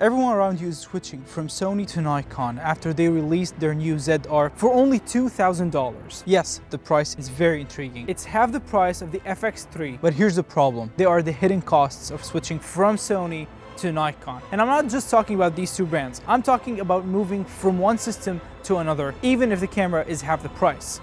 Everyone around you is switching from Sony to Nikon after they released their new ZR for only $2,000. Yes, the price is very intriguing. It's half the price of the FX3, but here's the problem. They are the hidden costs of switching from Sony to Nikon. And I'm not just talking about these two brands. I'm talking about moving from one system to another, even if the camera is half the price.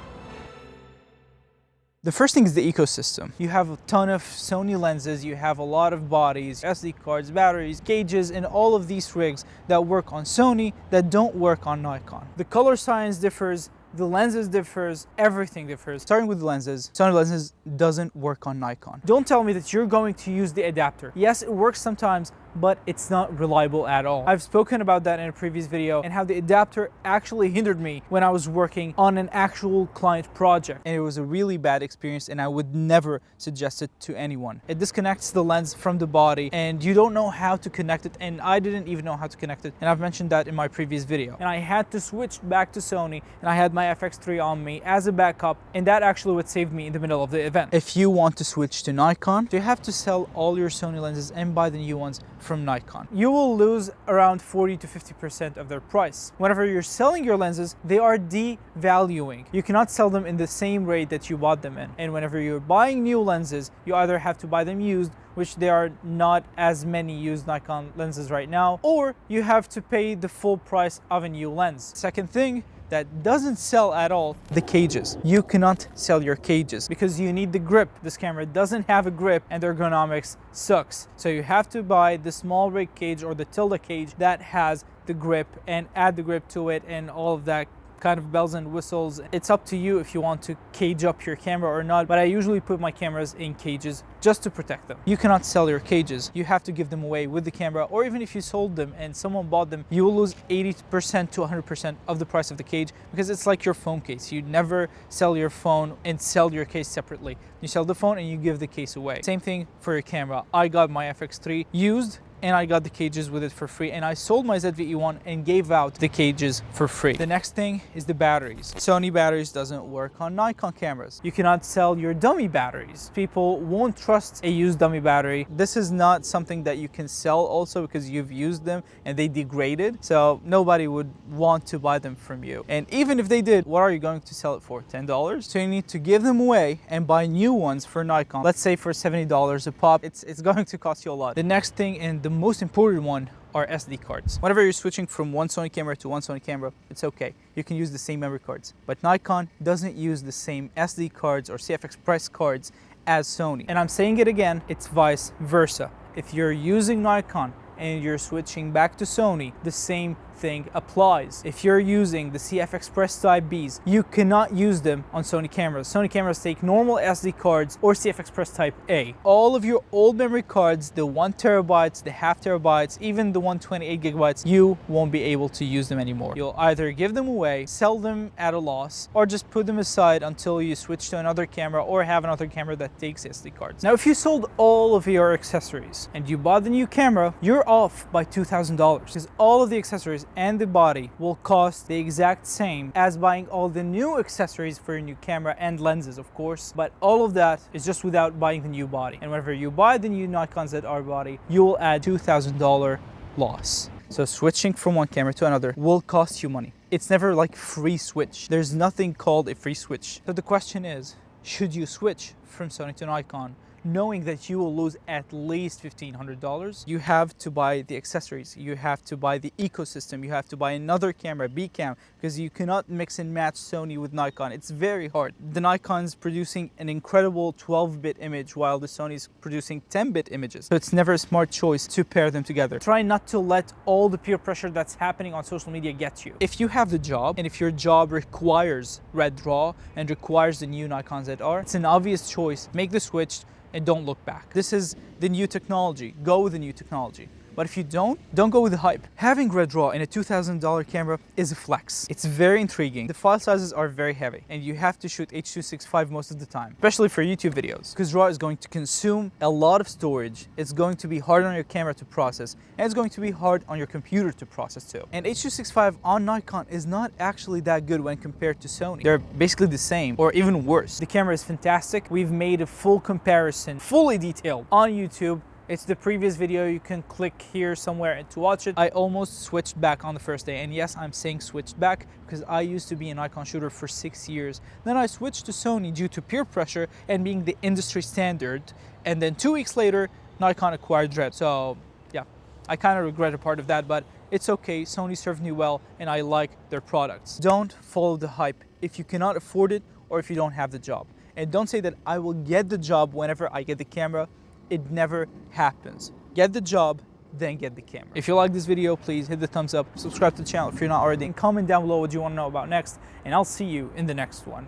The first thing is the ecosystem. You have a ton of Sony lenses, you have a lot of bodies, SD cards, batteries, gauges, and all of these rigs that work on Sony that don't work on Nikon. The color science differs, the lenses differs, everything differs. Starting with the lenses, Sony lenses doesn't work on Nikon. Don't tell me that you're going to use the adapter. Yes, it works sometimes, but it's not reliable at all. I've spoken about that in a previous video and how the adapter actually hindered me when I was working on an actual client project. And it was a really bad experience and I would never suggest it to anyone. It disconnects the lens from the body and you don't know how to connect it, and I didn't even know how to connect it, and I've mentioned that in my previous video. And I had to switch back to Sony and I had my FX3 on me as a backup, and that actually what saved me in the middle of the event. If you want to switch to Nikon, you have to sell all your Sony lenses and buy the new ones from Nikon. You will lose around 40 to 50% of their price. Whenever you're selling your lenses, they are devaluing. You cannot sell them in the same rate that you bought them in. And whenever you're buying new lenses, you either have to buy them used, which there are not as many used Nikon lenses right now, or you have to pay the full price of a new lens. Second thing that doesn't sell at all, the cages. You cannot sell your cages because you need the grip. This camera doesn't have a grip and the ergonomics sucks. So you have to buy the small rig cage or the tilde cage that has the grip and add the grip to it and all of that kind of bells and whistles. It's up to you if you want to cage up your camera or not, but I usually put my cameras in cages just to protect them. You cannot sell your cages. You have to give them away with the camera, or even if you sold them and someone bought them, you will lose 80% to 100% of the price of the cage, because it's like your phone case. You never sell your phone and sell your case separately. You sell the phone and you give the case away. Same thing for your camera. I got my FX3 used and I got the cages with it for free, and I sold my ZV-E1 and gave out the cages for free. The next thing is the batteries. Sony batteries doesn't work on Nikon cameras. You cannot sell your dummy batteries. People won't trust a used dummy battery. This is not something that you can sell also because you've used them and they degraded, so nobody would want to buy them from you. And even if they did, what are you going to sell it for? $10? So you need to give them away and buy new ones for Nikon. Let's say for $70 a pop. It's going to cost you a lot. The next thing, and the most important one, are SD cards. Whenever you're switching from one Sony camera to one Sony camera, it's okay. You can use the same memory cards. But Nikon doesn't use the same SD cards or CF Express cards as Sony. And I'm saying it again, it's vice versa. If you're using Nikon and you're switching back to Sony, the same thing applies. If you're using the CF Express Type Bs, you cannot use them on Sony cameras. Sony cameras take normal SD cards or CF Express Type A. All of your old memory cards, the 1 terabytes, the half terabytes, even the 128 gigabytes, you won't be able to use them anymore. You'll either give them away, sell them at a loss, or just put them aside until you switch to another camera or have another camera that takes SD cards. Now, if you sold all of your accessories and you bought the new camera, you're off by $2,000, because all of the accessories and the body will cost the exact same as buying all the new accessories for your new camera and lenses, of course. But all of that is just without buying the new body. And whenever you buy the new Nikon ZR body, you will add $2,000 loss. So switching from one camera to another will cost you money. It's never like free switch. There's nothing called a free switch. So the question is, should you switch from Sony to Nikon, knowing that you will lose at least $1,500? You have to buy the accessories, you have to buy the ecosystem, you have to buy another camera, B-cam, because you cannot mix and match Sony with Nikon. It's very hard. The Nikon's producing an incredible 12-bit image while the Sony's producing 10-bit images. So it's never a smart choice to pair them together. Try not to let all the peer pressure that's happening on social media get you. If you have the job, and if your job requires Red Draw and requires the new Nikon ZR, it's an obvious choice. Make the switch and don't look back. This is the new technology. Go with the new technology. But if you don't go with the hype. Having Red Draw in a $2,000 camera is a flex. It's very intriguing. The file sizes are very heavy and you have to shoot H.265 most of the time, especially for YouTube videos, because Draw is going to consume a lot of storage. It's going to be hard on your camera to process, and it's going to be hard on your computer to process too. And H.265 on Nikon is not actually that good when compared to Sony. They're basically the same or even worse. The camera is fantastic. We've made a full comparison, fully detailed on YouTube. It's the previous video. You can click here somewhere to watch it. I almost switched back on the first day. And yes, I'm saying switched back because I used to be a Nikon shooter for 6 years. Then I switched to Sony due to peer pressure and being the industry standard. And then 2 weeks later, Nikon acquired Red. So yeah, I kind of regret a part of that, but it's okay. Sony served me well and I like their products. Don't follow the hype if you cannot afford it or if you don't have the job. And don't say that I will get the job whenever I get the camera. It never happens. Get the job, then get the camera. If you like this video, please hit the thumbs up, subscribe to the channel if you're not already, and comment down below what you want to know about next, and I'll see you in the next one.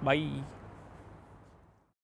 Bye.